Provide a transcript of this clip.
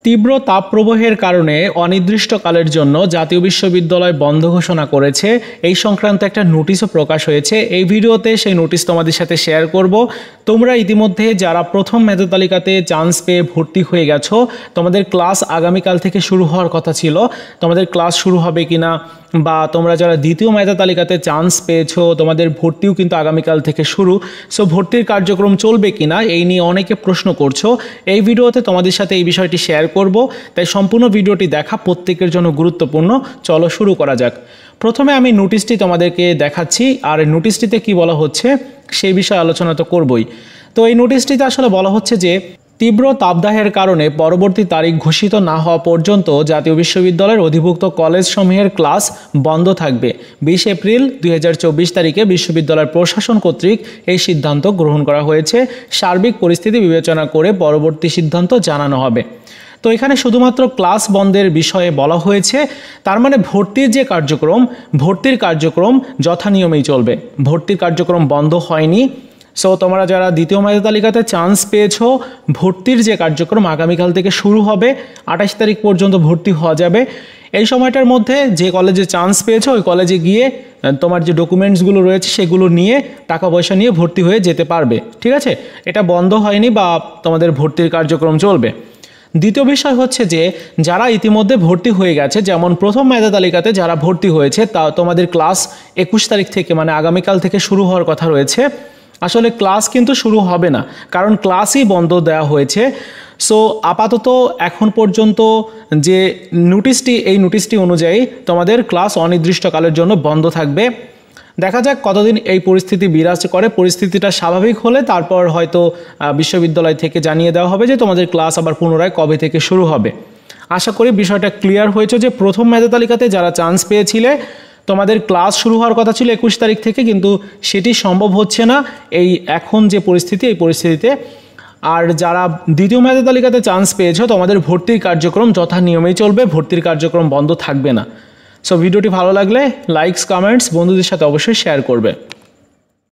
তীব্র তাপপ্রবাহের কারণে অনির্দিষ্টকালের জন্য জাতীয় বিশ্ববিদ্যালয় বন্ধ ঘোষণা করেছে এই সংক্রান্ত একটা নোটিশও প্রকাশ হয়েছে। এই ভিডিওতে সেই নোটিশ তোমাদের সাথে শেয়ার করব। তোমরা ইতিমধ্যে যারা প্রথম মেধা তালিকাতে চান্স পেয়ে ভর্তি হয়ে গেছো, তোমাদের ক্লাস আগামীকাল থেকে শুরু হওয়ার কথা ছিল, তোমাদের ক্লাস শুরু হবে কিনা, বা তোমরা যারা দ্বিতীয় মেধা তালিকাতে চান্স পেয়েছো তোমাদের ভর্তিও কিন্তু আগামীকাল থেকে শুরু। সো ভর্তির কার্যক্রম চলবে কিনা এই নিয়ে অনেকে প্রশ্ন করছো। এই ভিডিওতে তোমাদের সাথে এই বিষয়টি শেয়ার করব, তাই সম্পূর্ণ ভিডিওটি দেখা প্রত্যেকের জন্য গুরুত্বপূর্ণ। চলো শুরু করা যাক। প্রথমে আমি নোটিশটি তোমাদেরকে দেখাচ্ছি, আর নোটিশটিতে কি বলা হচ্ছে সেই বিষয়ে আলোচনা তো করবই। তো এই নোটিশটিতে আসলে বলা হচ্ছে যে তীব্র তাপদাহের কারণে পরবর্তী তারিখ ঘোষিত না হওয়া পর্যন্ত জাতীয় বিশ্ববিদ্যালয়ের অধিভুক্ত কলেজসমূহের ক্লাস বন্ধ থাকবে। 20 এপ্রিল 2024 তারিখে বিশ্ববিদ্যালয়ের প্রশাসন কর্তৃক এই সিদ্ধান্ত গ্রহণ করা হয়েছে। সার্বিক পরিস্থিতি বিবেচনা করে পরবর্তী সিদ্ধান্ত জানানো হবে। তো এখানে শুধুমাত্র ক্লাস বন্ধের বিষয়ে বলা হয়েছে, তার মানে ভর্তির যে কার্যক্রম, ভর্তির কার্যক্রম যথানিয়মেই চলবে। ভর্তির কার্যক্রম বন্ধ হয়নি। সো তোমরা যারা দ্বিতীয় মেধা তালিকাতে চান্স পেয়েছো, ভর্তির যে কার্যক্রম আগামীকাল থেকে শুরু হবে, 28 তারিখ পর্যন্ত ভর্তি হওয়া যাবে। এই সময়টার মধ্যে যে কলেজে চান্স পেয়েছো ওই কলেজে গিয়ে তোমার যে ডকুমেন্টসগুলো রয়েছে সেগুলো নিয়ে টাকা পয়সা নিয়ে ভর্তি হয়ে যেতে পারবে। ঠিক আছে, এটা বন্ধ হয়নি বা তোমাদের ভর্তির কার্যক্রম চলবে। দ্বিতীয় বিষয় হচ্ছে যে যারা ইতিমধ্যে ভর্তি হয়ে গেছে, যেমন প্রথম মেধা তালিকাতে যারা ভর্তি হয়েছে তা তোমাদের ক্লাস 21 তারিখ থেকে মানে আগামীকাল থেকে শুরু হওয়ার কথা রয়েছে। আসলে ক্লাস কিন্তু শুরু হবে না, কারণ ক্লাসই বন্ধ দেওয়া হয়েছে। সো আপাতত এখন পর্যন্ত যে নোটিশটি, এই নোটিশটি অনুযায়ী তোমাদের ক্লাস অনির্দিষ্টকালের জন্য বন্ধ থাকবে। দেখা যাক কতদিন এই পরিস্থিতি বিরাজ করে। পরিস্থিতিটা স্বাভাবিক হলে তারপর হয়তো বিশ্ববিদ্যালয় থেকে জানিয়ে দেওয়া হবে যে তোমাদের ক্লাস আবার পুনরায় কবে থেকে শুরু হবে। আশা করি বিষয়টা ক্লিয়ার হয়েছে যে প্রথম মেধা তালিকাতে যারা চান্স পেয়েছিলে তোমাদের ক্লাস শুরু হওয়ার কথা ছিল 21 তারিখ থেকে, কিন্তু সেটি সম্ভব হচ্ছে না এই এখন যে পরিস্থিতি, এই পরিস্থিতিতে। আর যারা দ্বিতীয় মেধা তালিকাতে চান্স পেয়েছো তোমাদের ভর্তির কার্যক্রম যথা নিয়মেই চলবে, ভর্তির কার্যক্রম বন্ধ থাকবে না। সো ভিডিওটি ভালো লাগলে লাইকস, কমেন্টস বন্ধুদের সাথে অবশ্যই শেয়ার করবে।